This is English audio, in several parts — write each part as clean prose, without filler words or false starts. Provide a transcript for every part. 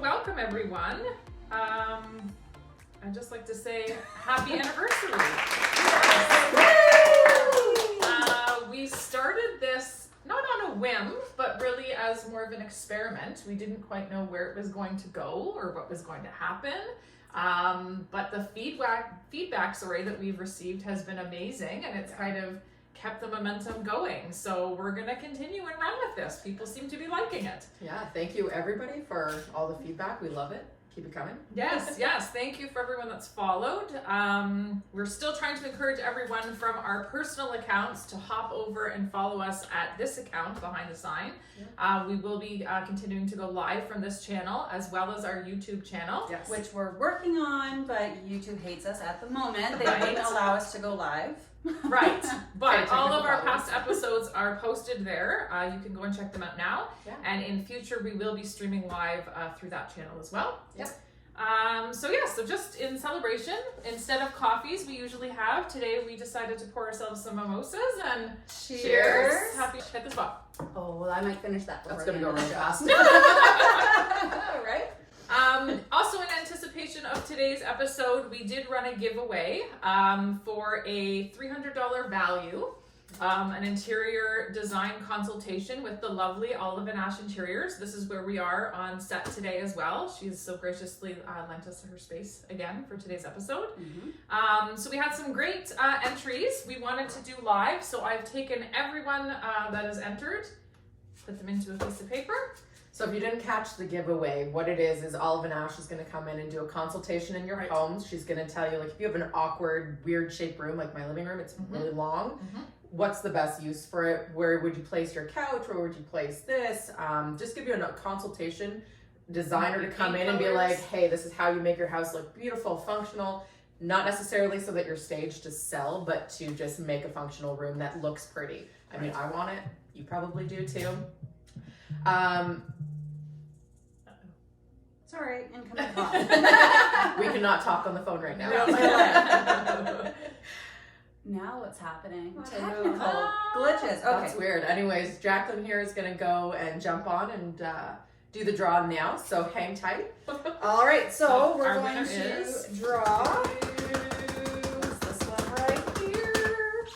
welcome everyone. I'd just like to say happy anniversary. We started this not on a whim, but really as more of an experiment. We didn't quite know where it was going to go or what was going to happen. But the feedback that we've received has been amazing, and it's kind of kept the momentum going. So we're going to continue and run with this. People seem to be liking it. Yeah, thank you everybody for all the feedback. We love it. Keep it coming. Yes. Thank you for everyone that's followed. We're still trying to encourage everyone from our personal accounts to hop over and follow us at this account, Behind the Sign. Yeah. We will be continuing to go live from this channel as well as our YouTube channel. Yes. Which we're working on, but YouTube hates us at the moment. They wouldn't allow us to go live. Right, but all of our past episodes are posted there. You can go and check them out now. Yeah. And in future, we will be streaming live through that channel as well. Yep. So just in celebration, instead of coffees we usually have, today we decided to pour ourselves some mimosas and cheers. Happy hit the spot. Oh, well, I might finish that. That's going to go really fast. Right? Also in anticipation of today's episode, we did run a giveaway for a $300 value, an interior design consultation with the lovely 𝗪𝗼𝕎 Interiors. This is where we are on set today as well. She's so graciously lent us her space again for today's episode. Mm-hmm. So we had some great entries we wanted to do live, so I've taken everyone that has entered, put them into a piece of paper. So if you didn't catch the giveaway, what it is 𝗪𝗼𝕎 is going to come in and do a consultation in your home. She's going to tell you, like, if you have an awkward, weird shaped room, like my living room, it's really long. What's the best use for it? Where would you place your couch? Where would you place this? Just give you a consultation, designer to come in and be like, hey, this is how you make your house look beautiful, functional. Not necessarily so that you're staged to sell, but to just make a functional room that looks pretty. I mean, I want it. You probably do too. Sorry, incoming call. We cannot talk on the phone right now. Now what's happening? Technical glitches. Okay. That's weird. Anyways, Jacqueline here is going to go and jump on and do the draw now, so hang tight. All right, so we're going to draw. What's this one right here?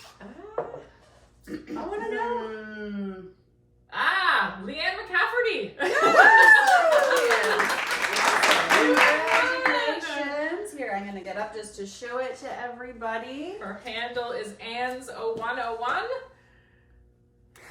I want to know. Leanne McCafferty. Congratulations. Here, I'm going to get up just to show it to everybody. Her handle is Anns0101.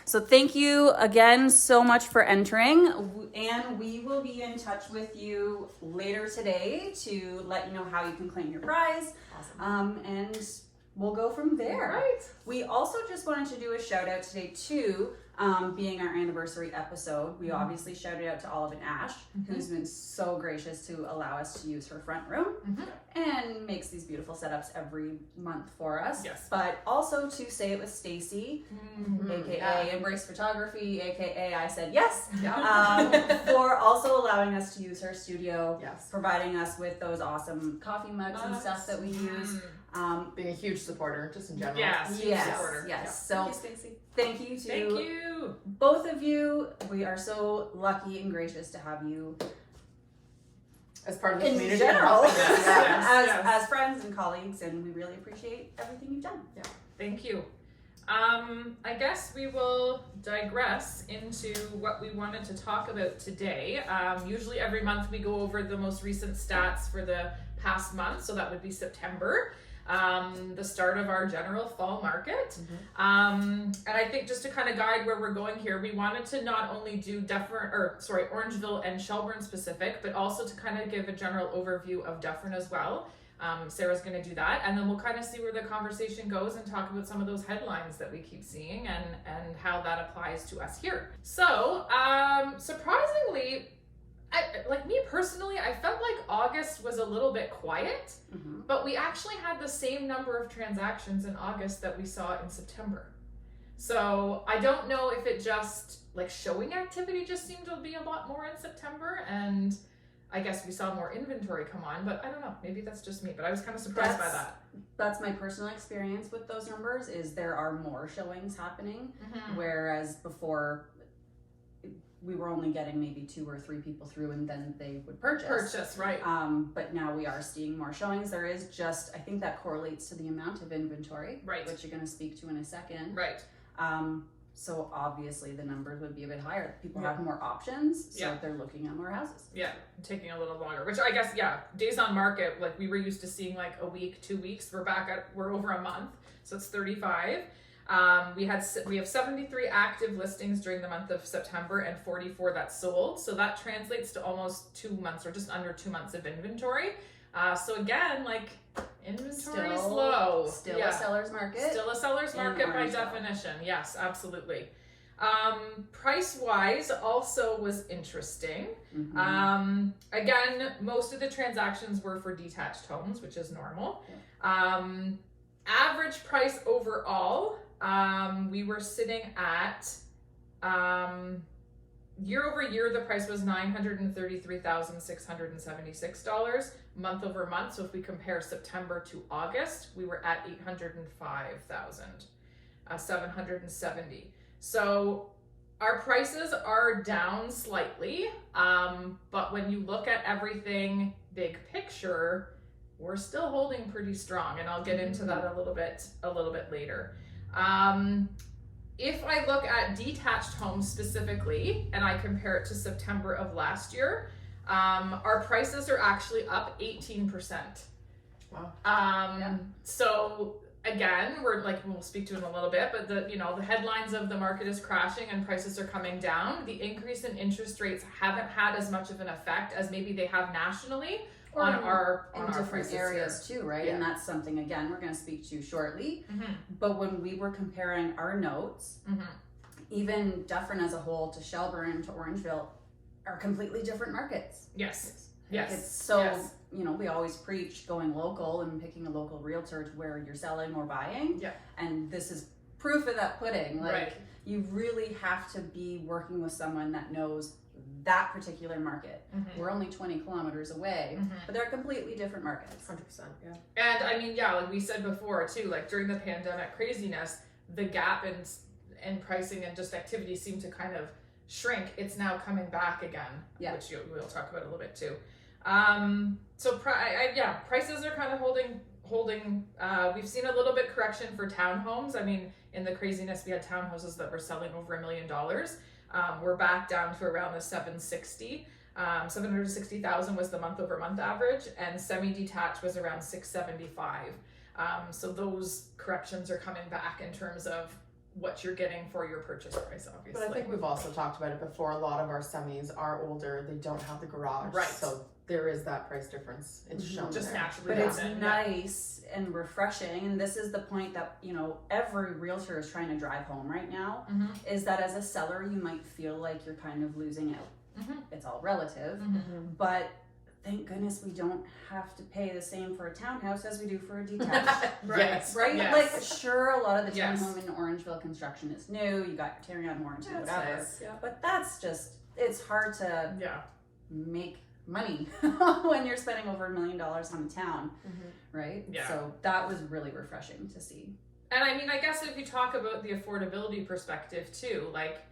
So thank you again so much for entering, and we will be in touch with you later today to let you know how you can claim your prize. Awesome. And we'll go from there. Right. We also just wanted to do a shout out today too, being our anniversary episode. We obviously shouted out to 𝗪𝗼𝕎, who's been so gracious to allow us to use her front room and makes these beautiful setups every month for us. Yes. But also to say it with Stacy, aka Embrace Photography, aka I Said Yes, for also allowing us to use her studio, providing us with those awesome coffee mugs and stuff that we use. Being a huge supporter, just in general. Yes. Supporter. Yes. Yeah. So thank you to both of you. We are so lucky and gracious to have you as part of the community in general, as friends and colleagues, and we really appreciate everything you've done. Yeah. Thank you. I guess we will digress into what we wanted to talk about today. Usually every month we go over the most recent stats for the past month, so that would be September. The start of our general fall market. And I think just to kind of guide where we're going here, we wanted to not only do Orangeville and Shelburne specific, but also to kind of give a general overview of Dufferin as well. Sarah's going to do that, and then we'll kind of see where the conversation goes and talk about some of those headlines that we keep seeing and how that applies to us here. So, surprisingly, me personally, I felt like August was a little bit quiet, but we actually had the same number of transactions in August that we saw in September. So I don't know if it just, showing activity just seemed to be a lot more in September, and I guess we saw more inventory come on, but I don't know, maybe that's just me, but I was kind of surprised by that. That's my personal experience with those numbers, is there are more showings happening, whereas before we were only getting maybe 2 or 3 people through and then they would purchase. Right. But now we are seeing more showings. There is just, I think that correlates to the amount of inventory, Right. which you're going to speak to in a second. Right. So obviously the numbers would be a bit higher. People have more options, so they're looking at more houses. Yeah, taking a little longer, which I guess, days on market, like we were used to seeing like a week, 2 weeks. We're over a month, so it's 35. We have 73 active listings during the month of September and 44 that sold. So that translates to almost 2 months or just under 2 months of inventory. So again, like inventory is low. Still a seller's market. Still a seller's market by definition. Yes, absolutely. Price wise also was interesting. Again, most of the transactions were for detached homes, which is normal. Average price overall, we were sitting at year over year, the price was $933,676. Month over month, so if we compare September to August, we were at $805,770. So our prices are down slightly, but when you look at everything big picture, we're still holding pretty strong, and I'll get into that a little bit later. If I look at detached homes specifically, and I compare it to September of last year, our prices are actually up 18%. Wow. So again, we'll speak to it in a little bit, but the headlines of the market is crashing and prices are coming down. The increase in interest rates haven't had as much of an effect as maybe they have nationally on our different areas too, right? And that's something, again, we're going to speak to shortly. But when we were comparing our notes, even Dufferin as a whole to Shelburne to Orangeville are completely different markets. Yes. It's so, we always preach going local and picking a local realtor to where you're selling or buying. And this is proof of that pudding. You really have to be working with someone that knows that particular market. We're only 20 kilometers away, but they're completely different markets. 100%, yeah. And I mean, like we said before too, like during the pandemic craziness, the gap in pricing and just activity seemed to kind of shrink. It's now coming back again, which we'll talk about a little bit too. So prices are kind of holding. We've seen a little bit correction for townhomes. I mean, in the craziness, we had townhouses that were selling over $1 million. We're back down to around the 760. 760,000 was the month over month average, and semi-detached was around 675. So those corrections are coming back in terms of what you're getting for your purchase price, obviously. But I think we've also talked about it before. A lot of our semis are older. They don't have the garage. Right. So there is that price difference. It's shown just there. naturally. But it's nice and refreshing, and this is the point that every realtor is trying to drive home right now, is that as a seller you might feel like you're kind of losing out. It's all relative, but thank goodness we don't have to pay the same for a townhouse as we do for a detached. Right. Yes. Like, sure, a lot of the townhome in Orangeville construction is new. You got your tearing out warranty, whatever. Nice. Yeah. But that's just, it's hard to make money when you're spending over $1 million on a town, right? Yeah. So that was really refreshing to see. And I mean, I guess if you talk about the affordability perspective too, like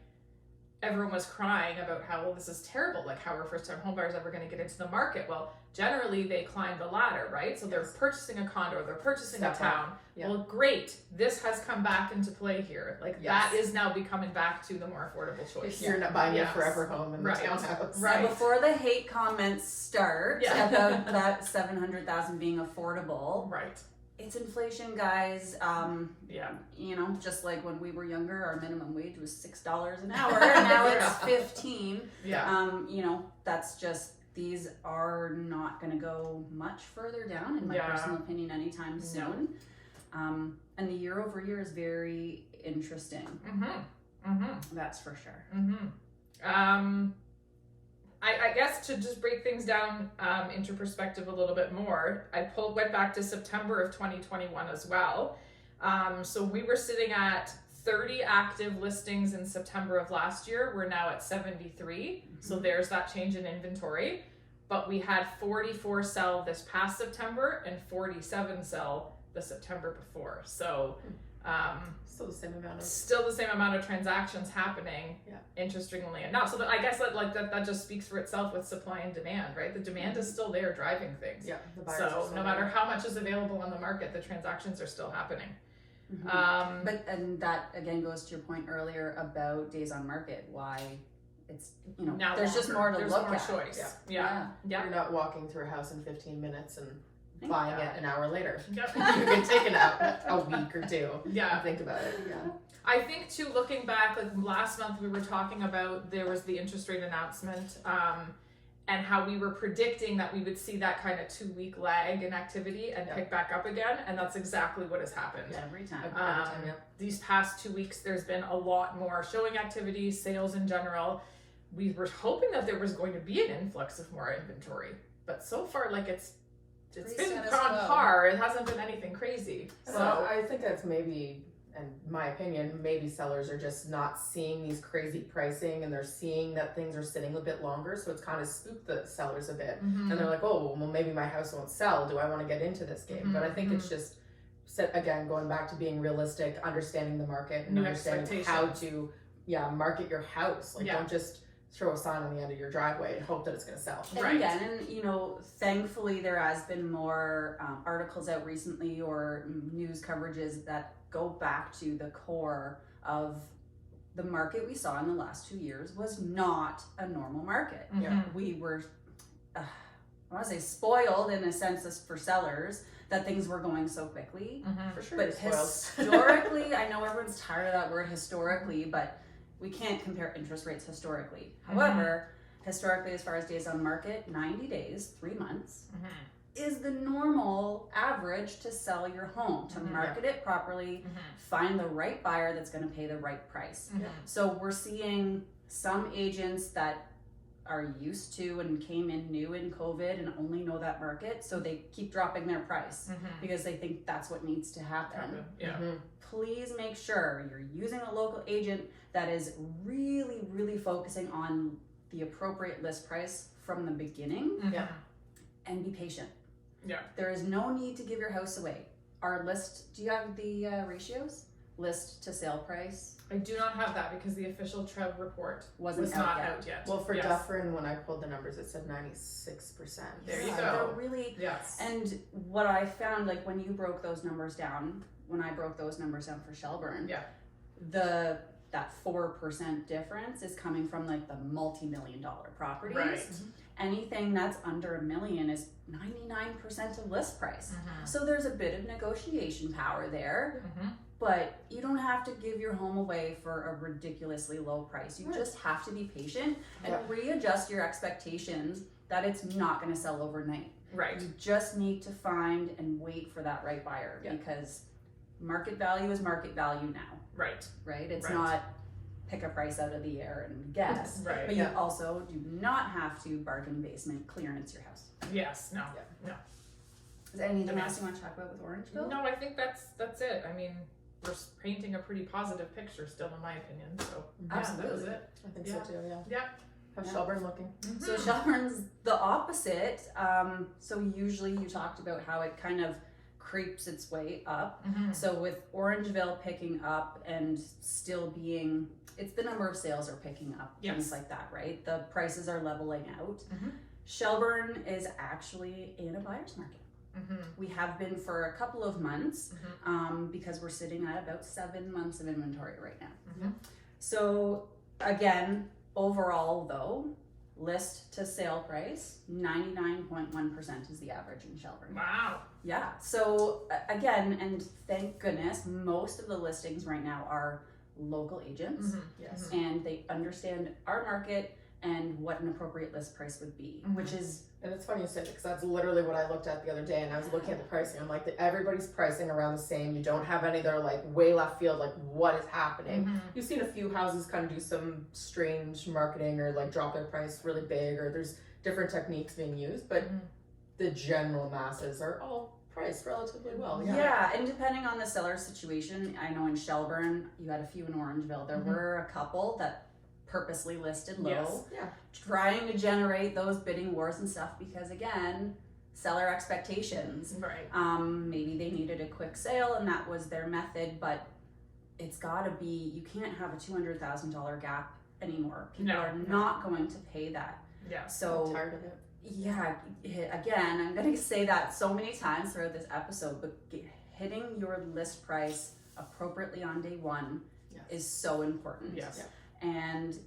everyone was crying about how, this is terrible, like how are first-time homebuyers ever going to get into the market? Well, generally they climb the ladder, right? So they're purchasing a condo, they're purchasing a town. Well, great. This has come back into play here. Like that is now becoming back to the more affordable choice. You're not buying a forever home in the townhouse. Right. So before the hate comments start about that 700,000 being affordable. Right. It's inflation, guys. Just like when we were younger, our minimum wage was $6 an hour, and now it's 15. That's just, these are not going to go much further down, in my personal opinion, anytime soon. And the year over year is very interesting. That's for sure. I guess to just break things down into perspective a little bit more, I went back to September of 2021 as well. So we were sitting at 30 active listings in September of last year. We're now at 73. So there's that change in inventory. But we had 44 sell this past September and 47 sell the September before. So Still the same amount of. Still the same amount of transactions happening. Yeah. Interestingly enough, so I guess that just speaks for itself with supply and demand, right? The demand is still there driving things. Yeah. The buyers are So still no matter there. how much is available on the market, the transactions are still happening. And that again goes to your point earlier about days on market. Why it's Now there's just more to there's look more at. choice. Yeah. You're not walking through a house in 15 minutes and Think buying about it an hour later. Yep. You can take it out a week or two. Yeah. And think about it. Yeah. I think too, looking back, like last month we were talking about there was the interest rate announcement, and how we were predicting that we would see that kind of 2-week lag in activity and pick back up again, and that's exactly what has happened. Every time. These past 2 weeks, there's been a lot more showing activity, sales in general. We were hoping that there was going to be an influx of more inventory, but so far, like it's Pretty been status on quo. par. It hasn't been anything crazy. So So I think that's maybe, in my opinion, maybe sellers are just not seeing these crazy pricing, and they're seeing that things are sitting a bit longer, so it's kind of spooked the sellers a bit. And they're like, oh, well, maybe my house won't sell. Do I want to get into this game? But I think it's just, again, going back to being realistic, understanding the market, and New understanding how to market your house. Like, don't just throw a sign on the end of your driveway and hope that it's going to sell. And Right. again, and thankfully there has been more articles out recently or news coverages that go back to the core of the market we saw in the last 2 years was not a normal market. Yeah. We were, I want to say spoiled in a sense as for sellers that things were going so quickly. For sure. But you're spoiled. historically, I know everyone's tired of that word historically, but we can't compare interest rates historically. However, historically, as far as days on market, 90 days, 3 months, is the normal average to sell your home, to market it properly, find the right buyer that's going to pay the right price. So we're seeing some agents that are used to and came in new in COVID and only know that market, so they keep dropping their price because they think that's what needs to happen. Yeah. Please make sure you're using a local agent that is really, really focusing on the appropriate list price from the beginning and be patient. Yeah. There is no need to give your house away. Our list, do you have the ratios? List to sale price? I do not have that because the official Trev report was Wasn't not out yet. out yet. Well, for Yes. Dufferin, when I pulled the numbers, it said 96%. There you Yeah, go. they're really, Yes. and what I found, like when you broke those numbers down, when I broke those numbers down for Shelburne, that 4% difference is coming from like the multi-million-dollar properties. Right. Anything that's under $1 million is 99% of list price. So there's a bit of negotiation power there, but you don't have to give your home away for a ridiculously low price. You just have to be patient and readjust your expectations that it's not going to sell overnight. Right. You just need to find and wait for that right buyer because market value is market value now, Right. right? It's Right. not pick a price out of the air and guess. Right. But you also do not have to bargain basement clearance your house. Yes. No. No. Is there anything else you want to talk about with Orangeville? No, I think that's it. I mean, we're painting a pretty positive picture still, in my opinion. So that was Absolutely. it. I think so too, yeah. Yeah. How's Shelburne looking? So Shelburne's the opposite. So usually you talked about how it kind of creeps its way up. So with Orangeville picking up and still being, it's the number of sales are picking up, things like that, right? The prices are leveling out. Shelburne is actually in a buyer's market. We have been for a couple of months because we're sitting at about 7 months of inventory right now. So again, overall though, list to sale price, 99.1% is the average in Shelburne. Wow. Yeah, so again, and thank goodness, most of the listings right now are local agents Yes. and they understand our market and what an appropriate list price would be, which is And it's funny you said it because that's literally what I looked at the other day, and I was looking at the pricing. I'm like, everybody's pricing around the same. You don't have any that are like way left field, like what is happening? You've seen a few houses kind of do some strange marketing or like drop their price really big, or there's different techniques being used, but the general masses are all priced relatively well. yeah, and depending on the seller situation, I know in Shelburne, you had a few in Orangeville. There were a couple that purposely listed low, Yes. Yeah. trying to generate those bidding wars and stuff because again, seller expectations. Right. Maybe they needed a quick sale and that was their method, but it's gotta be, you can't have a $200,000 gap anymore. People are not going to pay that. Yeah. So I'm tired of it. yeah, again, I'm gonna say that so many times throughout this episode, but hitting your list price appropriately on day one is so important. Yes. Yeah. And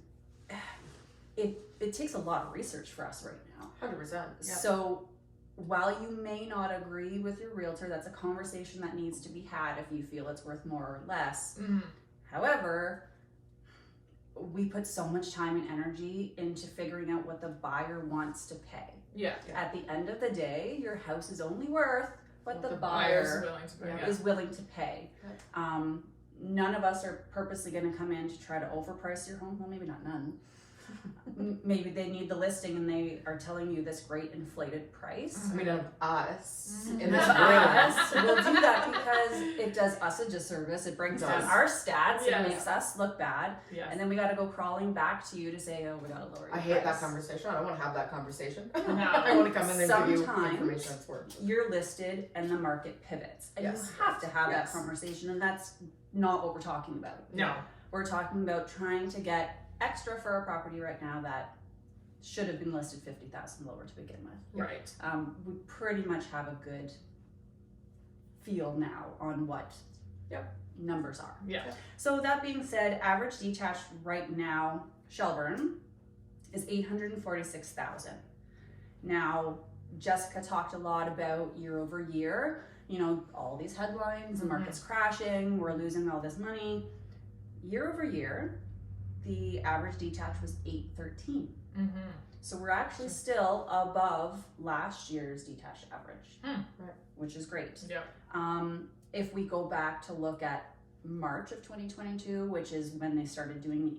it takes a lot of research for us right now. 100%. Yeah. So while you may not agree with your realtor, that's a conversation that needs to be had if you feel it's worth more or less. Mm-hmm. However, we put so much time and energy into figuring out what the buyer wants to pay. Yeah. At the end of the day, your house is only worth what the buyer's buyer willing to pay. is willing to pay. None of us are purposely going to come in to try to overprice your home. Well, maybe not none. Maybe they need the listing and they are telling you this great inflated price. I mean, of us in And this of room. us, we'll do that because it does us a disservice. It brings down our stats. Yes. It makes us look bad. Yes. And then we got to go crawling back to you to say, oh, we got to lower your I hate price. that conversation. I don't want to have that conversation. No. I want to come in and give you Sometimes information that's worth. You're listed and the market pivots. And Yes. you have to have that Yes. conversation. And that's not what we're talking about. No. We're talking about trying to get extra for a property right now that should have been listed $50,000 lower to begin with. Right. We pretty much have a good feel now on what numbers are. Yeah. So that being said, average detached right now, Shelburne, is $846,000. Now, Jessica talked a lot about year over year, you know, all these headlines, the market's crashing, we're losing all this money. Year over year, the average detached was $813,000. Mm-hmm. So we're actually still above last year's detached average, which is great. Yeah. If we go back to look at March of 2022, which is when they started doing the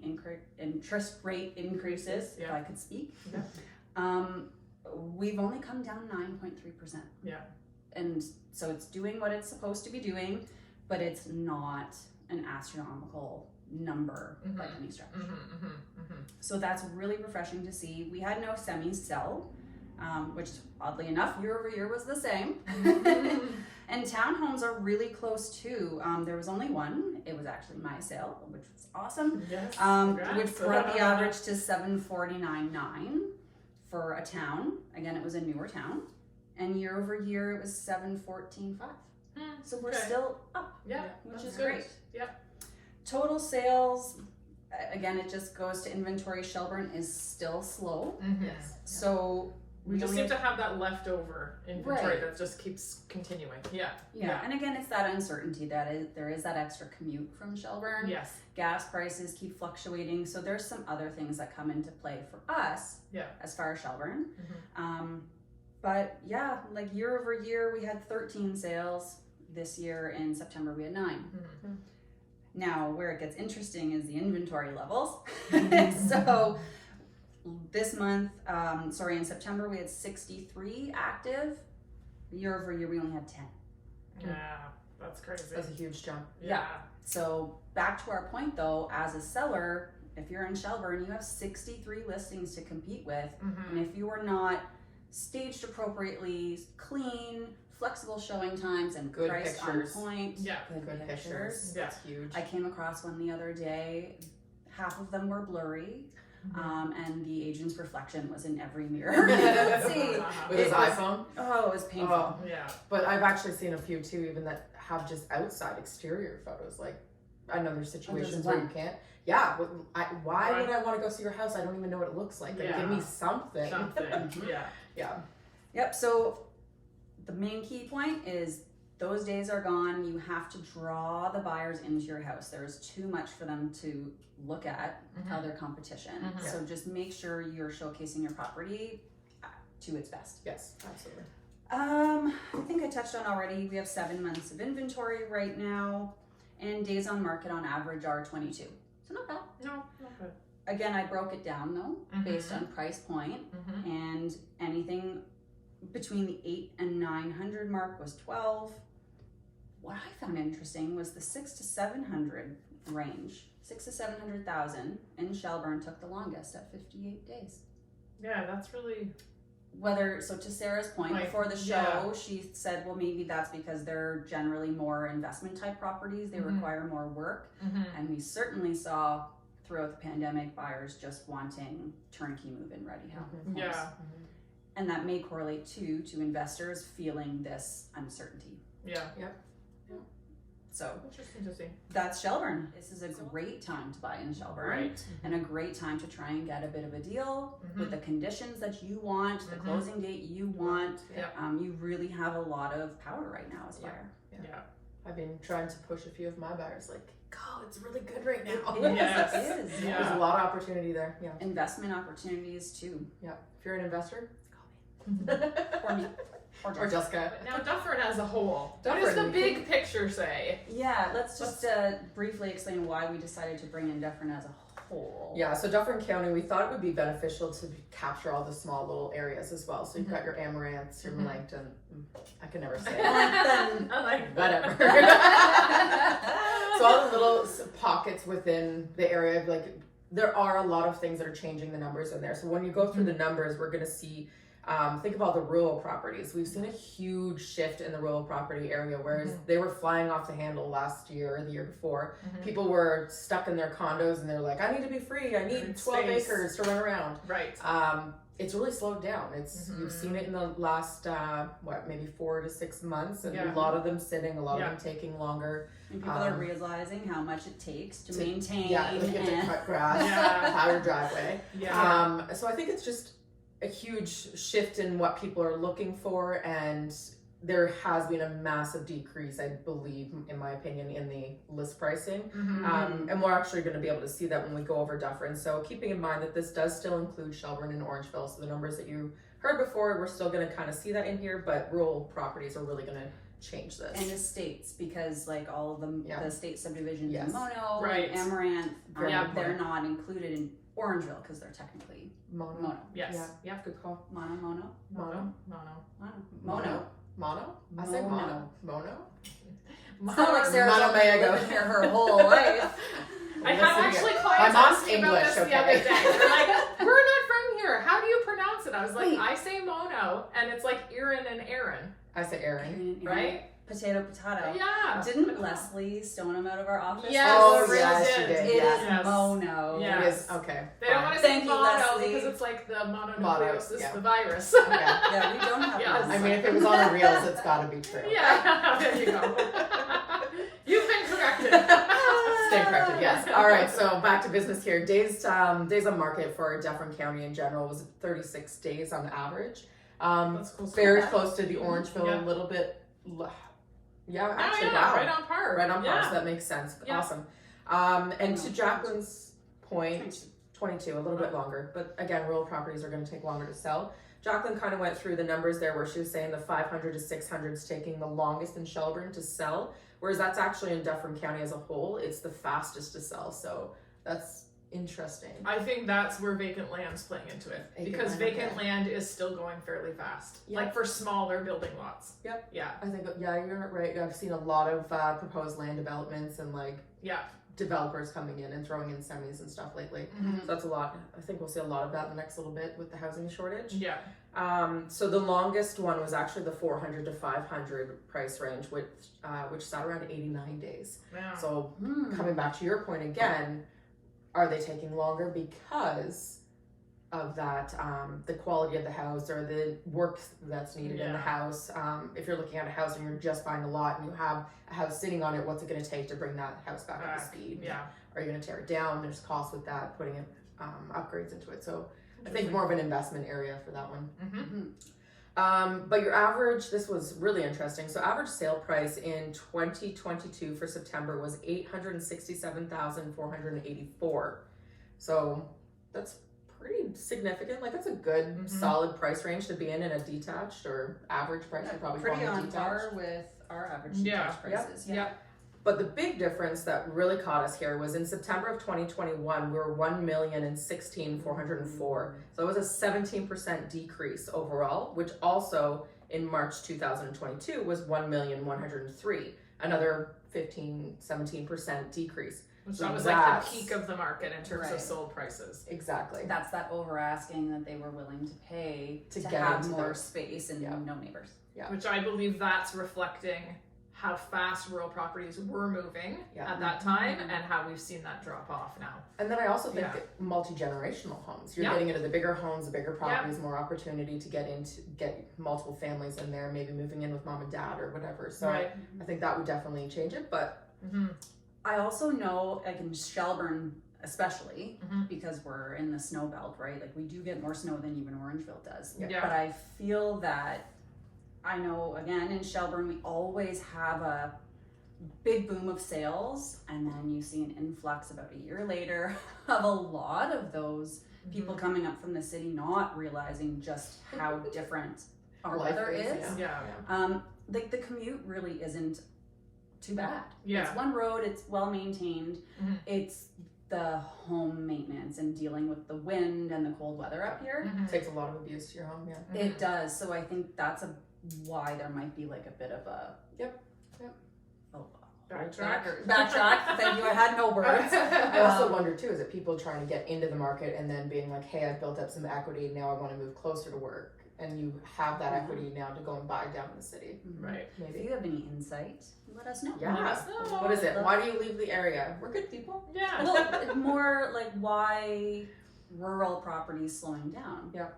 interest rate increases, if I could speak, we've only come down 9.3%. Yeah. And so it's doing what it's supposed to be doing, but it's not an astronomical number by any stretch. So that's really refreshing to see. We had no semis sell, which oddly enough, year over year was the same. And townhomes are really close too. There was only one. It was actually my sale, which was awesome. Yes. Which brought the average to $749,900 for a town. Again, it was a newer town. And year over year, it was $714,500. So we're still up, which is great. Yeah. Total sales, again, it just goes to inventory. Shelburne is still slow. Yes. So we just seem to have that leftover inventory that just keeps continuing. Yeah. And again, it's that uncertainty that there is that extra commute from Shelburne. Yes. Gas prices keep fluctuating. So there's some other things that come into play for us as far as Shelburne. But yeah, like year over year, we had 13 sales. This year in September, we had 9. Now, where it gets interesting is the inventory levels. So this month, in September, we had 63 active. Year over year, we only had 10. Yeah, that's crazy. That's a huge jump. Yeah. So back to our point though, as a seller, if you're in Shelburne, you have 63 listings to compete with. And if you are not staged appropriately, clean, flexible showing times, and good priced pictures. on point, Good pictures. Yeah. That's huge. I came across one the other day. Half of them were blurry, and the agent's reflection was in every mirror. You could see. With his iPhone. Oh, it was painful. Oh. Yeah. But I've actually seen a few too, even that have just outside exterior photos. Like, I know there's situations where you can't. Yeah. Why would I want to go see your house? I don't even know what it looks like. Like, give me something. Yeah. Yep. So the main key point is those days are gone. You have to draw the buyers into your house. There is too much for them to look at other competition. So just make sure you're showcasing your property to its best. Yes, absolutely. I think I touched on already. We have 7 months of inventory right now, and days on market on average are 22. So not bad. No, not good. Again, I broke it down though, based on price point, and anything between the 800 and 900 mark was 12. What I found interesting was the 600 to 700 range. 600 to 700,000 in Shelburne took the longest at 58 days. Yeah, that's really so to Sarah's point, before the show, she said, well, maybe that's because they're generally more investment type properties. They require more work. And we certainly saw throughout the pandemic buyers just wanting turnkey move-in ready homes. Yeah. And that may correlate to investors feeling this uncertainty. Yeah. So Interesting to see. that's Shelburne. This is a great time to buy in Shelburne. Right. And a great time to try and get a bit of a deal with the conditions that you want, the closing date you want. You really have a lot of power right now as a buyer. Yeah. I've been trying to push a few of my buyers, like, go, it's really good right now. Yes. It is. Yeah. There's a lot of opportunity there. Yeah. Investment opportunities too. Yeah. If you're an investor, call me. Or me. Or Jessica. But now Dufferin as a whole. What does the big picture say? Yeah, let's just briefly explain why we decided to bring in Dufferin as a whole. Yeah, so Dufferin County, we thought it would be beneficial to capture all the small little areas as well. So you've got your 𝗪𝗓𝒛ths, your K𝗓𝗡𝗏, I can never say it. I like Whatever. So all the little pockets within the area, like there are a lot of things that are changing the numbers in there. So when you go through the numbers, we're going to see, think of all the rural properties. We've seen a huge shift in the rural property area, whereas they were flying off the handle last year or the year before. People were stuck in their condos and they're like, I need to be free. I need 12 acres to run around. Right. It's really slowed down. It's you've seen it in the last maybe 4 to 6 months, and a lot of them sitting, a lot of them taking longer. And people are realizing how much it takes to maintain. Yeah, you have to cut grass, plow your driveway. Yeah. So I think it's just a huge shift in what people are looking for, and there has been a massive decrease, I believe, in my opinion, in the list pricing. And we're actually going to be able to see that when we go over Dufferin. So keeping in mind that this does still include Shelburne and Orangeville. So the numbers that you heard before, we're still going to kind of see that in here, but rural properties are really going to change this. And estates, because like all of them, the estate subdivisions in Mono, Right. and 𝗪𝗓𝒛th, they're not included in Orangeville because they're technically Mono. Yes. Yeah, good call. Mono. I say mono. Mono? It's not like Sarah's Mono living here her whole life. I had actually clients My mom's ask me about English, this the okay. other day. They're like, we're not from here. How do you pronounce it? I was like, I say mono, and it's like Erin and Aaron. I say Aaron. Right? Potato. Yeah. Didn't Leslie stone him out of our office? Yes, Oh, really yes, she did. did. It Yes. is mono. Yeah. It is, okay. They don't want to say Thank you, mono Leslie. because it's like the mononucleosis, yeah. the virus. Okay. Yeah, we don't have Yes. this. I mean, if it was on the reels, it's got to be true. Yeah, there you go. You've been corrected. Stay corrected, yes. All right, so back to business here. Days on market for Dufferin County in general was 36 days on average. That's close. Very close to the Orangeville, a little bit. Actually, wow. Right on par. Right on par, so that makes sense. Yeah. Awesome. And to Jacqueline's point, 22, a little bit longer. But again, rural properties are going to take longer to sell. Jacqueline kind of went through the numbers there where she was saying the 500 to 600 is taking the longest in Shelburne to sell, whereas that's actually in Dufferin County as a whole, it's the fastest to sell. So that's interesting. I think that's where vacant land's playing into it. Because vacant land is still going fairly fast. Yep. Like for smaller building lots. Yep. Yeah. I think, you're right. I've seen a lot of proposed land developments and developers coming in and throwing in semis and stuff lately. So that's a lot. I think we'll see a lot of that in the next little bit with the housing shortage. Yeah. So the longest one was actually the 400 to 500 price range, which sat around 89 days. Yeah. So coming back to your point again, are they taking longer because of that, the quality of the house or the work that's needed in the house? If you're looking at a house and you're just buying a lot and you have a house sitting on it, what's it going to take to bring that house back up to speed? Yeah. Are you going to tear it down? There's costs with that, putting in, upgrades into it. So I think more of an investment area for that one. But your average, this was really interesting. So average sale price in 2022 for September was $867,484. So that's pretty significant. Like that's a good solid price range to be in a detached or average price. Probably pretty fall in on detached. par with our average detached prices. Yeah. But the big difference that really caught us here was in September of 2021, we were 1,016,404. So it was a 17% decrease overall, which also in March 2022 was 1,103. another 15-17% decrease. Which So that was like that's- the peak of the market in terms of Right. sold prices. Exactly. That's that over asking that they were willing to pay To to get have into more those. space and Yeah. no neighbors. Yeah. Which I believe that's reflecting how fast rural properties were moving Yeah. at that time and how we've seen that drop off now. And then I also think Yeah. that multi-generational homes. You're Yeah. getting into the bigger homes, the bigger properties, more opportunity to get multiple families in there, maybe moving in with mom and dad or whatever. So Right. I think that would definitely change it. But I also know, like in Shelburne especially, Mhm. because we're in the snow belt, right? Like we do get more snow than even Orangeville does. Yeah. But I feel that, I know again in Shelburne, we always have a big boom of sales, and then you see an influx about a year later of a lot of those people coming up from the city, not realizing just how different our Life weather is, is. Yeah. Like the commute really isn't too bad. Yeah. It's one road, it's well maintained. Mhm. It's the home maintenance and dealing with the wind and the cold weather up here. Mhm. it takes a lot of abuse to your home. Yeah. It does. So I think that's why there might be like a bit of a oh, Backtrack. backtrack. Thank you. I had no words. I also wonder too, is it people trying to get into the market and then being like, hey, I've built up some equity, now I want to move closer to work, and you have that equity now to go and buy down in the city. Right. If Maybe. you have any insight, let us know. Yeah. Let us know. What is it? Why do you leave the area? We're good people. Yeah. Well, more like why rural properties slowing down. Mhm.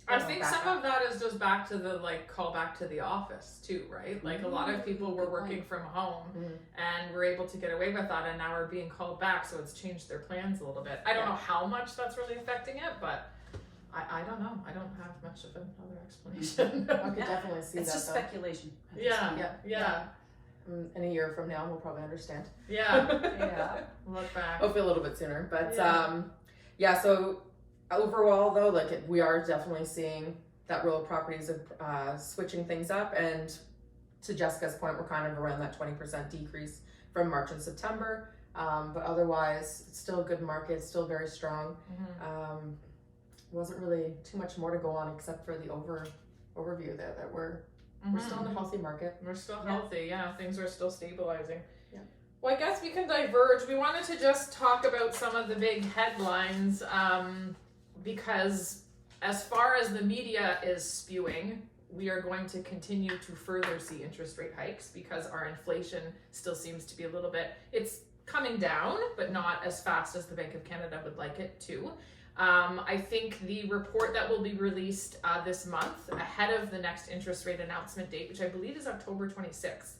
I think some of that is just back to the call back to the office too, right? Like a lot of people were working from home and were able to get away with that, and now are being called back, so it's changed their plans a little bit. I don't know how much that's really affecting it, but I don't know. I don't have much of another explanation. I could definitely see It's that just though. speculation. Yeah. In a year from now, we'll probably understand. Yeah. Look back. Hopefully a little bit sooner, but Yeah. so overall though, we are definitely seeing that rural properties are switching things up, and to Jessica's point, we're kind of around that 20% decrease from March and September, but otherwise it's still a good market, still very strong. Mhm. Wasn't really too much more to go on except for the overview there that we're still in a healthy market. We're still healthy, yeah. Things are still stabilizing. Yeah. Well, I guess we can diverge. We wanted to just talk about some of the big headlines, because as far as the media is spewing, we are going to continue to further see interest rate hikes because our inflation still seems to be a little bit, it's coming down, but not as fast as the Bank of Canada would like it to. I think the report that will be released this month, ahead of the next interest rate announcement date, which I believe is October 26th,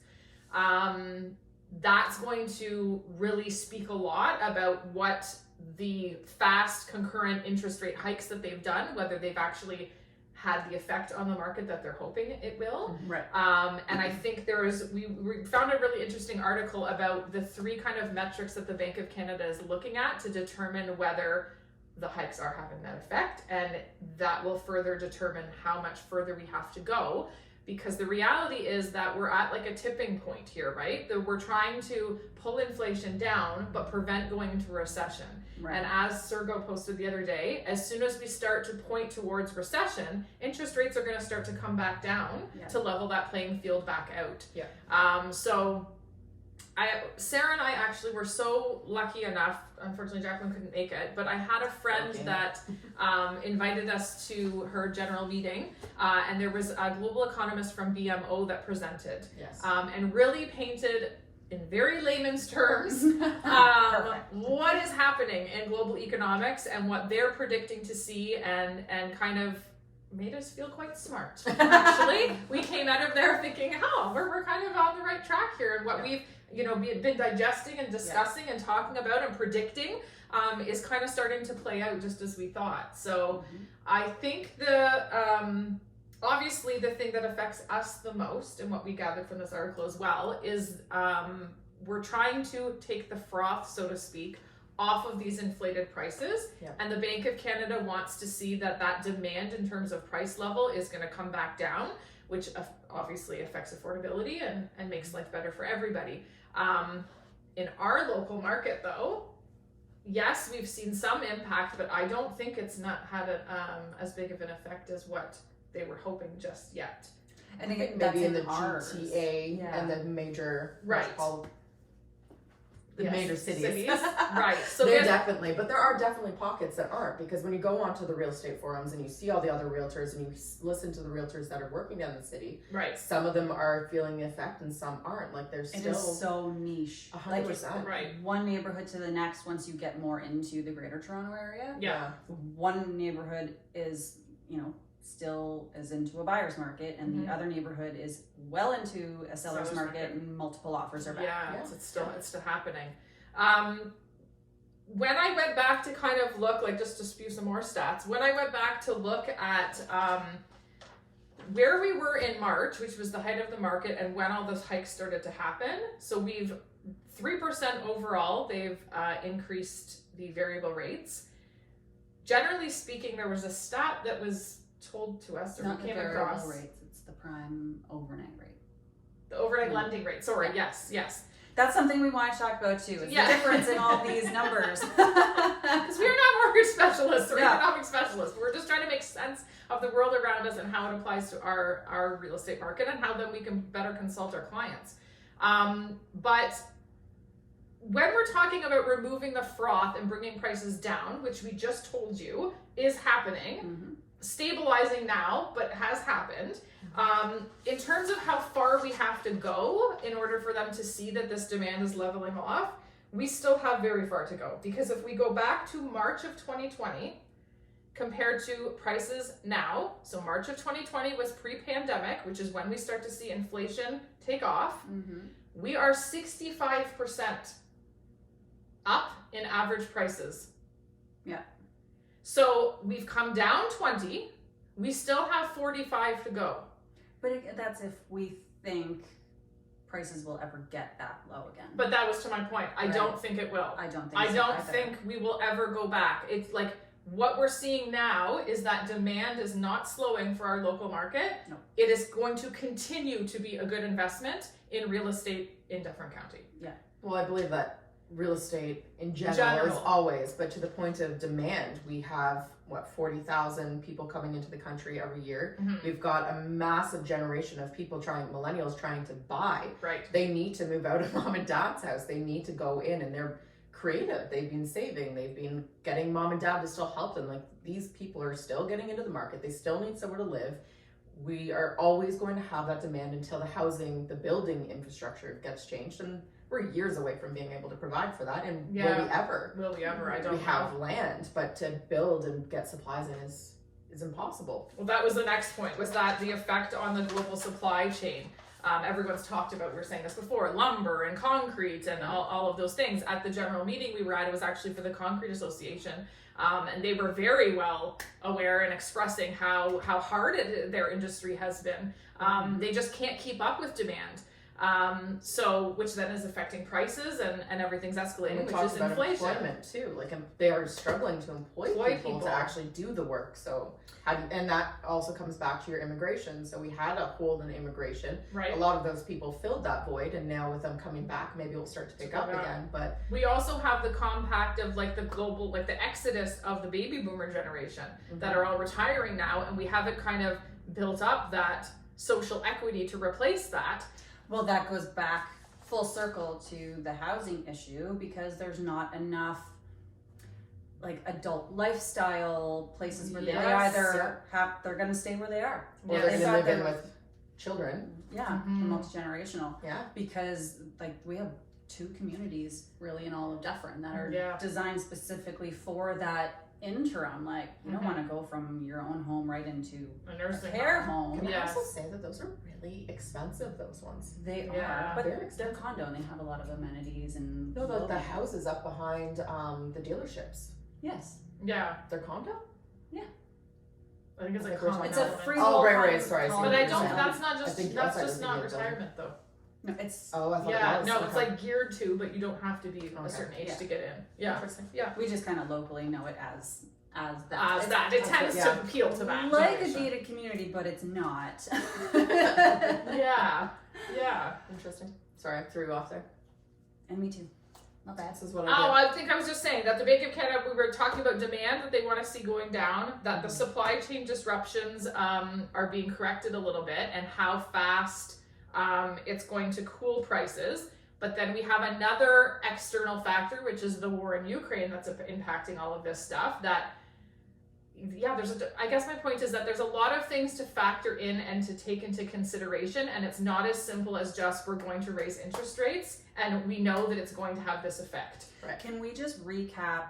that's going to really speak a lot about what the fast concurrent interest rate hikes that they've done, whether they've actually had the effect on the market that they're hoping it will. Right. And I think we found a really interesting article about the three kind of metrics that the Bank of Canada is looking at to determine whether the hikes are having that effect, and that will further determine how much further we have to go, because the reality is that we're at a tipping point here, right? That we're trying to pull inflation down but prevent going into recession. Right. And as Sergo posted the other day, as soon as we start to point towards recession, interest rates are going to start to come back down to level that playing field back out. So Sarah and I actually were so lucky enough, unfortunately Jacqueline couldn't make it, but I had a friend that invited us to her general meeting, and there was a global economist from BMO that presented, and really painted in very layman's terms what is happening in global economics and what they're predicting to see, and kind of made us feel quite smart. Actually, we came out of there thinking, we're kind of on the right track here, and what we've been digesting and discussing and talking about and predicting is kind of starting to play out just as we thought. So I think obviously the thing that affects us the most, and what we gathered from this article as well, is we're trying to take the froth, so to speak, off of these inflated prices, and the Bank of Canada wants to see that demand in terms of price level is going to come back down, which obviously affects affordability and makes life better for everybody. In our local market though, yes, we've seen some impact, but I don't think it's not had as big of an effect as what they were hoping just yet. And again, maybe that's in the ours. GTA Yeah. and the major Right. the major cities. Right. So there definitely, but there are definitely pockets that aren't, because when you go onto the real estate forums and you see all the other realtors and you listen to the realtors that are working down the city, right. some of them are feeling the effect and some aren't. Like there's still it is so niche. 100%. Right. One neighborhood to the next. Once you get more into the Greater Toronto area, Yeah. one neighborhood is still is into a buyer's market, and the other neighborhood is well into a seller's market, and multiple offers are back. Yeah, it's still happening. When I went back to kind of look, like just to spew some more stats, when I went back to look at where we were in March, which was the height of the market, and when all those hikes started to happen, so we've 3% overall, they've increased the variable rates. Generally speaking, there was a stat that was told to us, or Not we the came variable across. rates, it's the prime overnight rate. The overnight lending rate. Sorry, yes. That's something we want to talk about too. Is the difference in all these numbers. Because we are not mortgage specialists or Yeah. economic specialists. We're just trying to make sense of the world around us and how it applies to our real estate market and how then we can better consult our clients. But when we're talking about removing the froth and bringing prices down, which we just told you is happening, stabilizing now, but has happened. In terms of how far we have to go in order for them to see that this demand is leveling off, we still have very far to go. Because if we go back to March of 2020, compared to prices now, so March of 2020 was pre-pandemic, which is when we start to see inflation take off, we are 65% up in average prices. Yeah. So we've come down 20, we still have 45 to go. But that's if we think prices will ever get that low again. But that was to my point. I don't think it will. I don't think I so don't either. think we will ever go back. It's like what we're seeing now is that demand is not slowing for our local market. No. It is going to continue to be a good investment in real estate in Dufferin County. Yeah. Well, I believe that real estate in general is always, but to the point of demand, we have 40,000 people coming into the country every year. We've got a massive generation of people millennials trying to buy. Right. They need to move out of mom and dad's house. They need to go in, and they're creative. They've been saving. They've been getting mom and dad to still help them. Like, these people are still getting into the market. They still need somewhere to live. We are always going to have that demand until the building infrastructure gets changed, and we're years away from being able to provide for that. And will we ever? Will we ever? I don't know. We have land, but to build and get supplies in is impossible. Well, that was the next point, was that the effect on the global supply chain. Everyone's talked about, we were saying this before, lumber and concrete and all of those things. At the general meeting we were at, it was actually for the Concrete Association, and they were very well aware and expressing how hard their industry has been. They just can't keep up with demand. So, which then is affecting prices and everything's escalating, which is inflation. Employment too, like they are struggling to employ people to actually do the work. So, and that also comes back to your immigration. So we had a hole in immigration. Right. A lot of those people filled that void, and now with them coming back, maybe it will start to pick up again. But we also have the compact of like the global, like the exodus of the baby boomer generation that are all retiring now, and we haven't kind of built up that social equity to replace that. Well, that goes back full circle to the housing issue, because there's not enough like adult lifestyle places where they either they're going to stay where they are, or they're going to live in with children. Multi-generational. Yeah, because like we have 2 communities really in all of Dufferin that are designed specifically for that interim. Like, you don't want to go from your own home right into a nursing care home. Can I also say that those are really expensive, those ones? They are, but they're condo and they have a lot of amenities and the houses up behind the dealerships. Yes. Yeah. They're condo? Yeah. I think it's like it's a free. Oh, right, sorry. But I don't. That's not just. That's just not retirement though. No, it's. Oh, I thought it was. No, it's like geared to, but you don't have to be a certain age to get in. Yeah. Interesting. Yeah. We just kind of locally know it as that. As that. It tends to appeal to that. Like a gated community, but it's not. Yeah. Interesting. Sorry, I threw you off there. And me too. Not bad. This is what I think I was just saying that the Bank of Canada, we were talking about demand that they want to see going down, that the supply chain disruptions are being corrected a little bit, and how fast it's going to cool prices. But then we have another external factor, which is the war in Ukraine, that's impacting all of this stuff. That, yeah, I guess my point is that there's a lot of things to factor in and to take into consideration, and it's not as simple as just we're going to raise interest rates, and we know that it's going to have this effect. Right. Can we just recap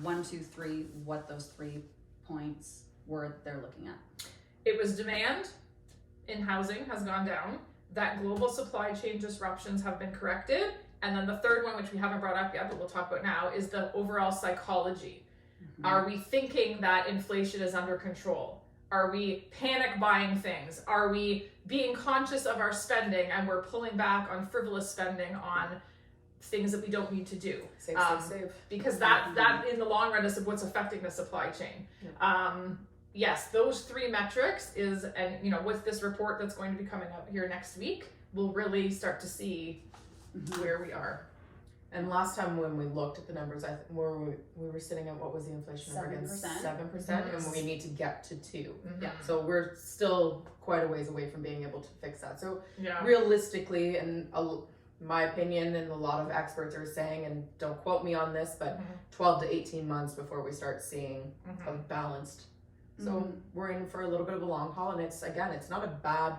1, 2, 3 what those 3 points were they're looking at? It was demand in housing has gone down, that global supply chain disruptions have been corrected, and then the third one, which we haven't brought up yet, but we'll talk about now, is the overall psychology. Are we thinking that inflation is under control? Are we panic buying things? Are we being conscious of our spending and we're pulling back on frivolous spending on things that we don't need to do? Save. Because that in the long run is what's affecting the supply chain. Yeah. Yes, those 3 metrics is, and with this report that's going to be coming up here next week, we'll really start to see where we are. And last time when we looked at the numbers, we were sitting at, what was the inflation number again? 7%, and we need to get to 2. Yeah. So we're still quite a ways away from being able to fix that. So Yeah. realistically, and my opinion, and a lot of experts are saying, and don't quote me on this, but 12 to 18 months before we start seeing a balanced. So we're in for a little bit of a long haul, and it's not a bad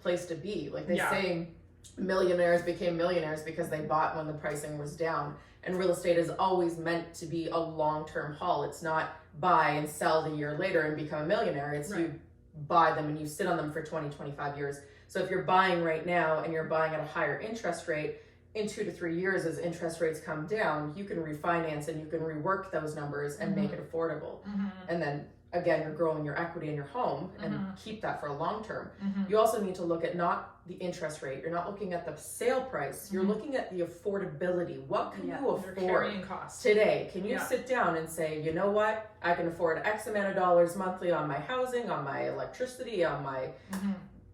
place to be. Like they say, millionaires became millionaires because they bought when the pricing was down, and real estate is always meant to be a long-term haul. It's not buy and sell the year later and become a millionaire. It's you buy them and you sit on them for 20, 25 years. So if you're buying right now and you're buying at a higher interest rate, in 2 to 3 years as interest rates come down, you can refinance and you can rework those numbers and make it affordable. And then again, you're growing your equity in your home and keep that for a long term. You also need to look at not the interest rate. You're not looking at the sale price. You're looking at the affordability. What can you afford carrying costs today? Can you sit down and say, you know what? I can afford X amount of dollars monthly on my housing, on my electricity, on my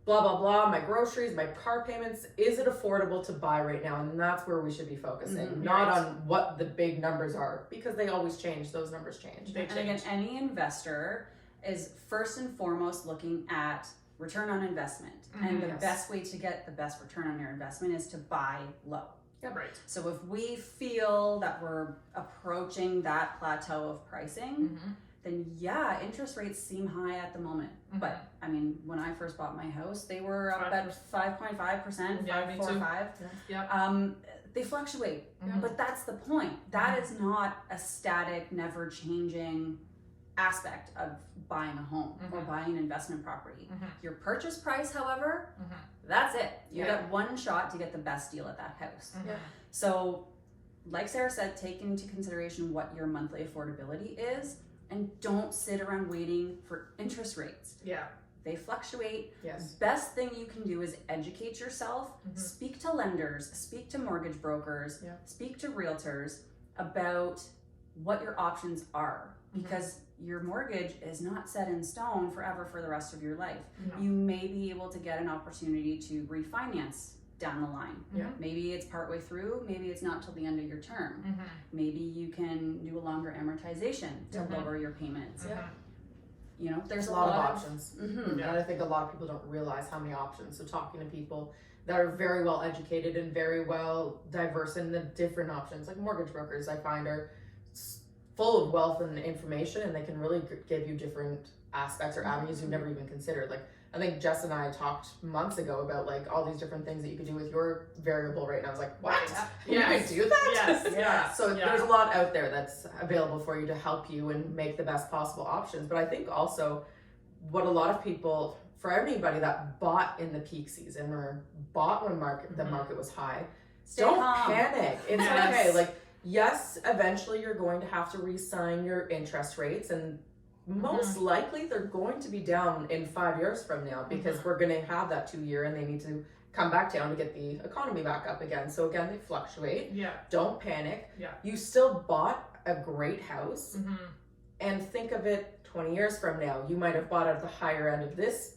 blah, blah, blah, my groceries, my car payments. Is it affordable to buy right now? And that's where we should be focusing, not on what the big numbers are, because they always change. Those numbers change. And again, any investor is first and foremost looking at return on investment. And the best way to get the best return on your investment is to buy low. Right. So if we feel that we're approaching that plateau of pricing, then interest rates seem high at the moment. But I mean, when I first bought my house, they were up at 5.5%, 5.45. They fluctuate, but that's the point. That is not a static, never changing aspect of buying a home or buying an investment property. Your purchase price, however, that's it. You get one shot to get the best deal at that house. So like Sarah said, take into consideration what your monthly affordability is, and don't sit around waiting for interest rates. They fluctuate. Best thing you can do is educate yourself, speak to lenders, speak to mortgage brokers, speak to realtors about what your options are, because your mortgage is not set in stone forever for the rest of your life. You may be able to get an opportunity to refinance down the line. Maybe it's partway through, maybe it's not till the end of your term. Maybe you can do a longer amortization to lower your payments. There's a lot of options. And I think a lot of people don't realize how many options. So talking to people that are very well educated and very well diverse in the different options, like mortgage brokers, I find are full of wealth and information, and they can really give you different aspects or avenues you've never even considered. Like I think Jess and I talked months ago about like all these different things that you could do with your variable rate, and I was like, what? You could do that? So there's a lot out there that's available for you to help you and make the best possible options. But I think also what a lot of people, for anybody that bought in the peak season or bought when the market was high, don't panic. It's okay. Like, yes, eventually you're going to have to re-sign your interest rates, and most likely they're going to be down in 5 years from now, because we're going to have that 2 year and they need to come back down to get the economy back up again. So again, they fluctuate. Don't panic. You still bought a great house, and think of it 20 years from now. You might have bought at the higher end of this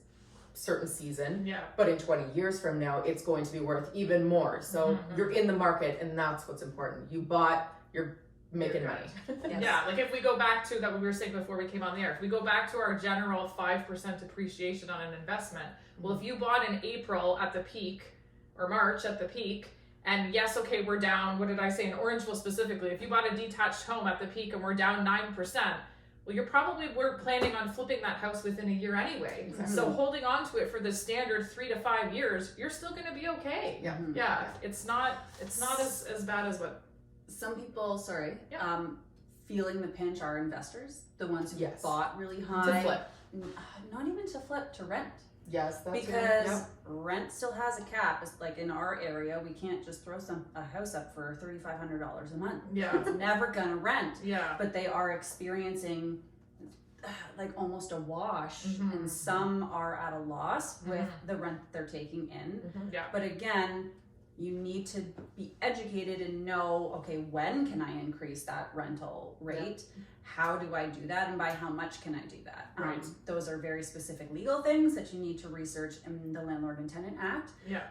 certain season. Yeah. But in 20 years from now, it's going to be worth even more. So you're in the market, and that's what's important. You bought, you're making money. Yes. Yeah, like if we go back to that what we were saying before we came on the air, if we go back to our general 5% appreciation on an investment, well, if you bought in April at the peak or March at the peak, and yes, okay, we're down, what did I say, in Orangeville specifically, if you bought a detached home at the peak and we're down 9%, well, you're probably we're planning on flipping that house within a year anyway. Exactly. So holding on to it for the standard 3 to 5 years, you're still going to be okay. Yeah. Yeah, it's not as bad as what. Some people, Yeah. feeling the pinch are investors, the ones who Yes. bought really high. To flip. Not even to flip, to rent. Yes, that's Because rent still has a cap. It's like in our area, we can't just throw a house up for $3,500 a month. Yeah. It's never gonna rent. Yeah. But they are experiencing like almost a wash, Mhm. and some are at a loss with Mhm. the rent they're taking in. Mhm. Yeah. But again, you need to be educated and know, okay, when can I increase that rental rate? How do I do that, and by how much can I do that? Right. Those are very specific legal things that you need to research in the Landlord and Tenant Act. Yeah.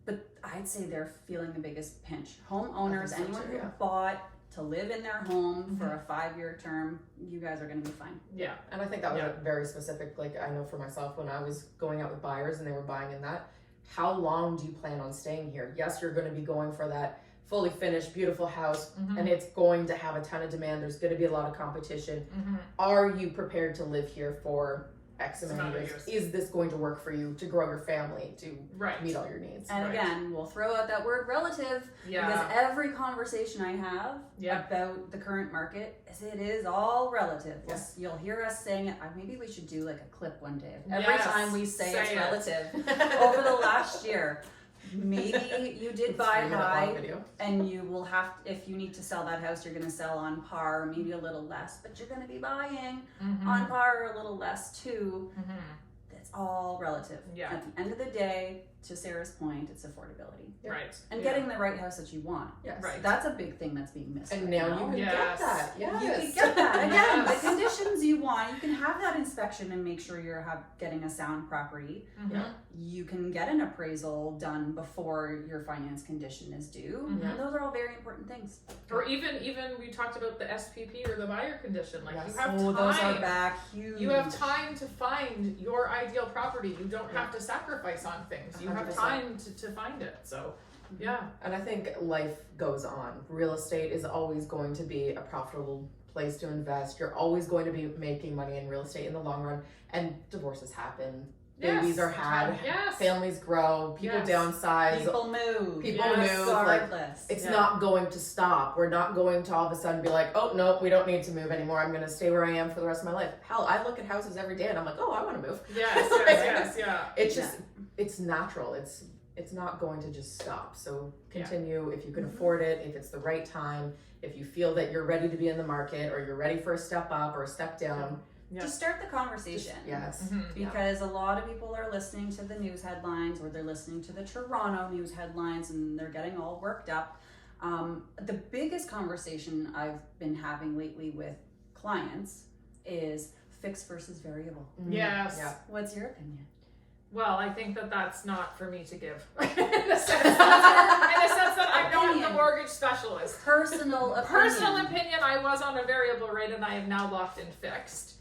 But I'd say they're feeling the biggest pinch. Homeowners, I think so anyone too, who yeah. bought to live in their home for a 5-year term, you guys are going to be fine. Yeah. And I think that was Yeah. a very specific, like I know for myself when I was going out with buyers and they were buying in that, how long do you plan on staying here? Yes, you're going to be going for that fully finished, beautiful house, Mhm. and it's going to have a ton of demand. There's going to be a lot of competition. Mhm. Are you prepared to live here for X amount of Amount of years? years. Is this going to work for you to grow your family, to Right. meet all your needs? And Right. again, we'll throw out that word relative because Yeah. every conversation I have Yeah. about the current market it is all relative. Yes. You'll hear us saying it. Maybe we should do like a clip one day. Every Yes. time we say it's Say it. relative over the last year. Maybe you did buy 3-minute long high, video. and you will have, if you need to sell that house, you're going to sell on par, maybe a little less, but you're going to be buying Mhm. on par or a little less too. Mhm. It's all relative. Yeah. At the end of the day, to Sarah's point, it's affordability Right. and Yeah. getting the right house that you want. Yes. Right. That's a big thing that's being missed. And right now now. you can Yes. get that. Yes. You can get that. Again, Yes. the conditions you want, you can have that inspection and make sure you're getting a sound property. Mhm. You can get an appraisal done before your finance condition is due. Mhm. And those are all very important things. Or even we talked about the SPP or the buyer condition. Like Yes. you have Oh, time. those are back huge. You have time to find your ideal property. You don't have to sacrifice on things. You have 100%. time to find it. So, yeah. And I think life goes on. Real estate is always going to be a profitable place to invest. You're always going to be making money in real estate in the long run. And divorces happen. Babies are had. Yes. Families grow. People Yes. downsize. People move. People Yes. move. Like, Regardless. it's Yeah. not going to stop. We're not going to all of a sudden be like, oh, no, we don't need to move anymore. I'm going to stay where I am for the rest of my life. Hell, I look at houses every day and I'm like, oh, I want to move. Yes, yes, yeah. It's just, it's natural. It's not going to just stop. So continue if you can afford it, if it's the right time, if you feel that you're ready to be in the market or you're ready for a step up or a step down. Yeah. Just start the conversation. Yes. Mhm. Because a lot of people are listening to the news headlines or they're listening to the Toronto news headlines and they're getting all worked up. The biggest conversation I've been having lately with clients is fixed versus variable. Yes. Yeah. What's your opinion? Well, I think that's not for me to give. in the sense that I'm not the Opinion. mortgage specialist. Personal opinion. Personal opinion, I was on a variable rate and I have now locked in fixed.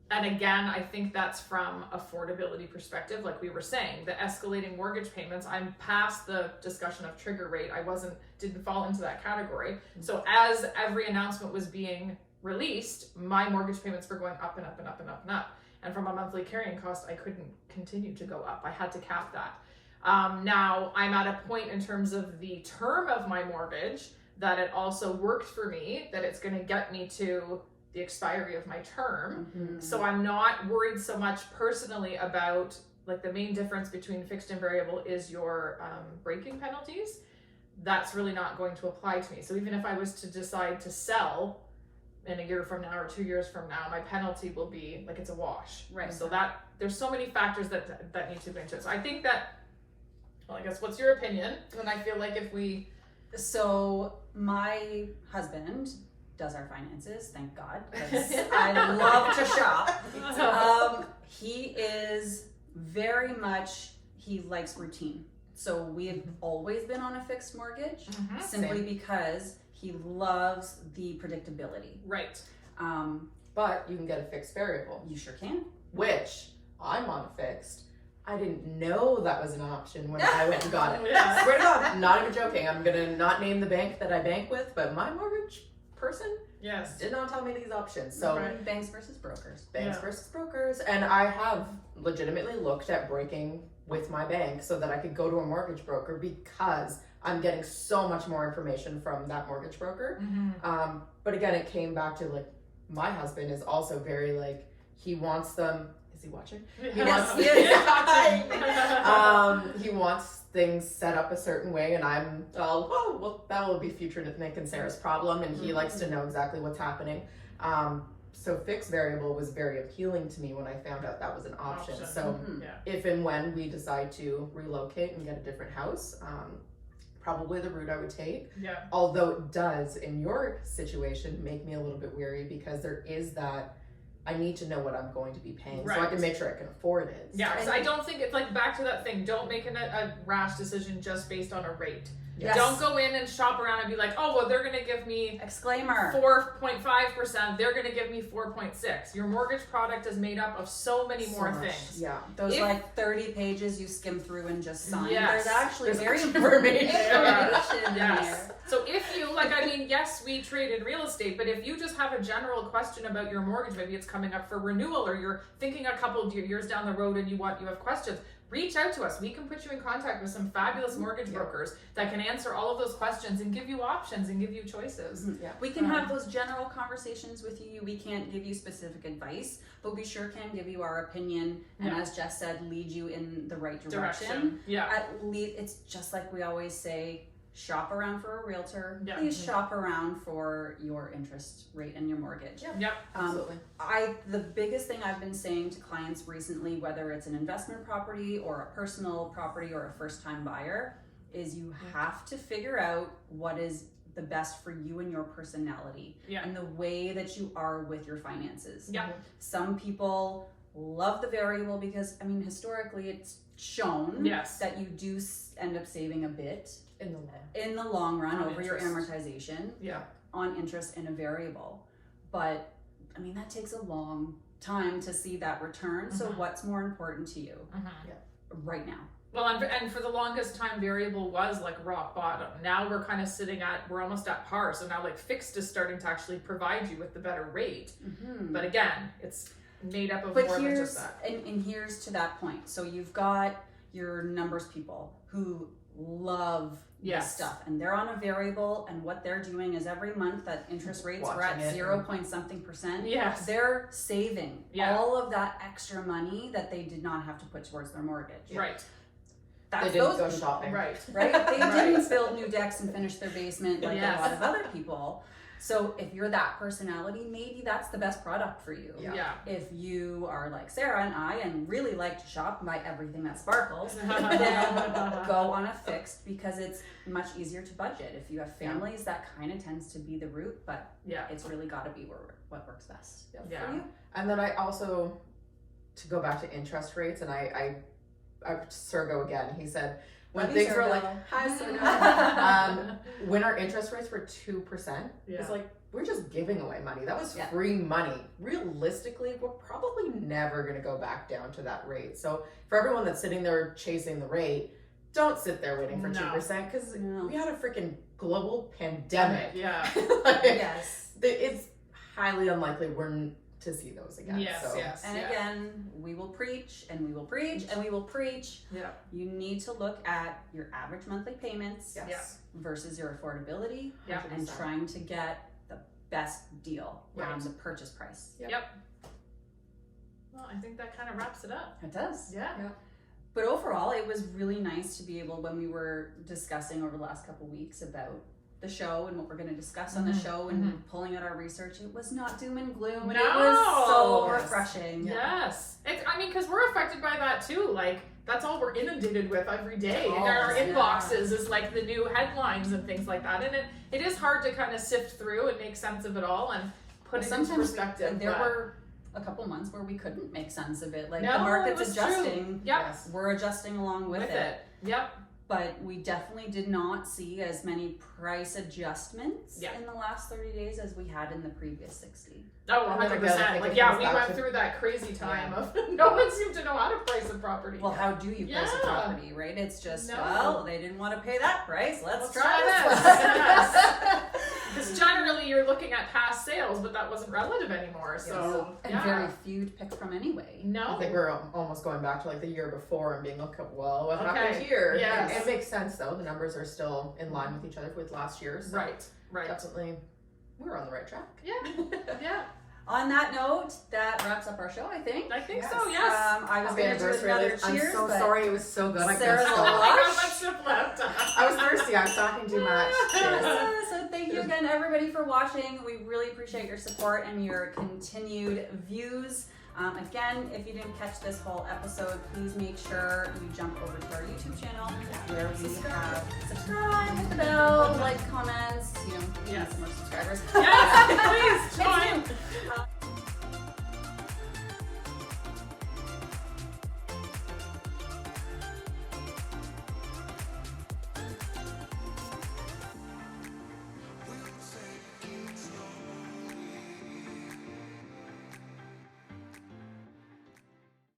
And again, I think that's from affordability perspective, like we were saying, the escalating mortgage payments. I'm past the discussion of trigger rate. Didn't fall into that category. So as every announcement was being released, my mortgage payments were going up and up and up and up and up. And from a monthly carrying cost, I couldn't continue to go up. I had to cap that. Now I'm at a point in terms of the term of my mortgage that it also worked for me, that it's going to get me to the expiry of my term. Mhm. So I'm not worried so much personally about, like, the main difference between fixed and variable is your breaking penalties. That's really not going to apply to me. So even if I was to decide to sell in a year from now or 2 years from now, my penalty will be like it's a wash. Right. So that there's so many factors that need to go into it. So I think that, well, I guess what's your opinion? And I feel like if we So my husband does our finances, thank God, because I love to shop. He is very much, he likes routine. So we have always been on a fixed mortgage, simply because he loves the predictability. Right. But you can get a fixed variable. You sure can. Which I'm on fixed. I didn't know that was an option when I went and got it. Yeah. Swear to God, not even joking. I'm gonna not name the bank that I bank with, but my mortgage person did not tell me these options. So banks versus brokers. Banks versus brokers. And I have legitimately looked at breaking with my bank so that I could go to a mortgage broker, because I'm getting so much more information from that mortgage broker. But again, it came back to like, my husband is also very like, he wants them. Is he watching? He wants. He wants things set up a certain way, and I'm well, that will be future Nick and Sarah's problem, and he likes to know exactly what's happening. So fixed variable was very appealing to me when I found out that was an option. So if and when we decide to relocate and get a different house, probably the route I would take. Although it does, in your situation, make me a little bit weary, because there is that, I need to know what I'm going to be paying so I can make sure I can afford it. So I don't think it's like, back to that thing, don't make a rash decision just based on a rate. Yes. Don't go in and shop around and be like, oh, well, they're going to give me exclaimer 4.5%. They're going to give me 4.6. Your mortgage product is made up of so many more things. Those like 30 pages you skim through and just sign. There's actually very information. in there. So if you, like, I mean, yes, we trade in real estate, but if you just have a general question about your mortgage, maybe it's coming up for renewal, or you're thinking a couple of years down the road and you have questions, reach out to us. We can put you in contact with some fabulous mortgage brokers that can answer all of those questions and give you options and give you choices. We can have those general conversations with you. We can't give you specific advice, but we sure can give you our opinion, and as Jess said, lead you in the right direction. At least, it's just like we always say, shop around for a realtor. Please shop around for your interest rate and your mortgage. Absolutely. The biggest thing I've been saying to clients recently, whether it's an investment property or a personal property or a first-time buyer, is you have to figure out what is the best for you and your personality and the way that you are with your finances. Some people love the variable because, I mean, historically it's shown that you do end up saving a bit in the long run over your amortization on interest in a variable. But I mean, that takes a long time to see that return. So what's more important to you right now? Well, and for the longest time, variable was like rock bottom. Now we're kind of we're almost at par. So now like fixed is starting to actually provide you with the better rate. But again, it's made up of more than just that. And here's to that point. So you've got your numbers people who love this stuff, and they're on a variable, and what they're doing is every month that interest rates were at 0 point something percent, they're saving all of that extra money that they did not have to put towards their mortgage. They didn't go shopping. They didn't build new decks and finish their basement like a lot of other people. So if you're that personality, maybe that's the best product for you. If you are like Sarah and I and really like to shop and buy everything that sparkles, then go on a fixed, because it's much easier to budget. If you have families, that kind of tends to be the route, but it's really got to be what works best for you. And then I also, to go back to interest rates, and I Sergo again, he said, when things were like, hi, Sergo. When our interest rates were 2%, it's like, we're just giving away money. That was free money. Realistically, we're probably never going to go back down to that rate. So for everyone that's sitting there chasing the rate, don't sit there waiting for 2%, because we had a freaking global pandemic. It's highly unlikely we're to see those again. And again, we will preach and we will preach and we will preach. You need to look at your average monthly payments versus your affordability and trying to get the best deal on the purchase price. Well, I think that kind of wraps it up. It does. But overall, it was really nice to be able, when we were discussing over the last couple of weeks about the show and what we're going to discuss on the show and pulling out our research, it was not doom and gloom, and it was so refreshing. Yes. I mean, because we're affected by that too. Like, that's all we're inundated with every day. And our inboxes is like the new headlines and things like that. And it is hard to kind of sift through and make sense of it all and put it into perspective. There were a couple months where we couldn't make sense of it. Like, no, the market's adjusting. Yes. We're adjusting along with it. Yep. But we definitely did not see as many price adjustments in the last 30 days as we had in the previous 60. Oh, 100%. Like, we went through that crazy time of no one seemed to know how to price a property. Well, how do you price a property, right? It's just, well, they didn't want to pay that price. Let's try this. Because generally you're looking at past sales, but that wasn't relative anymore. So, and very few to pick from anyway. No. I think we're almost going back to like the year before and being like, well, what happened here? Yes. It makes sense though. The numbers are still in line with each other with last year. So right. Definitely, we're on the right track. Yeah. On that note, that wraps up our show, I think. I think so, yes. I was going to do another cheers. I'm so sorry, it was so good. Sarah's I got much sip left. I was thirsty. I was talking too much. Cheers. So thank you again, everybody, for watching. We really appreciate your support and your continued views. Again, if you didn't catch this whole episode, please make sure you jump over to our YouTube channel where we have subscribe, hit the bell, like, comments, some more subscribers. Yes, please join.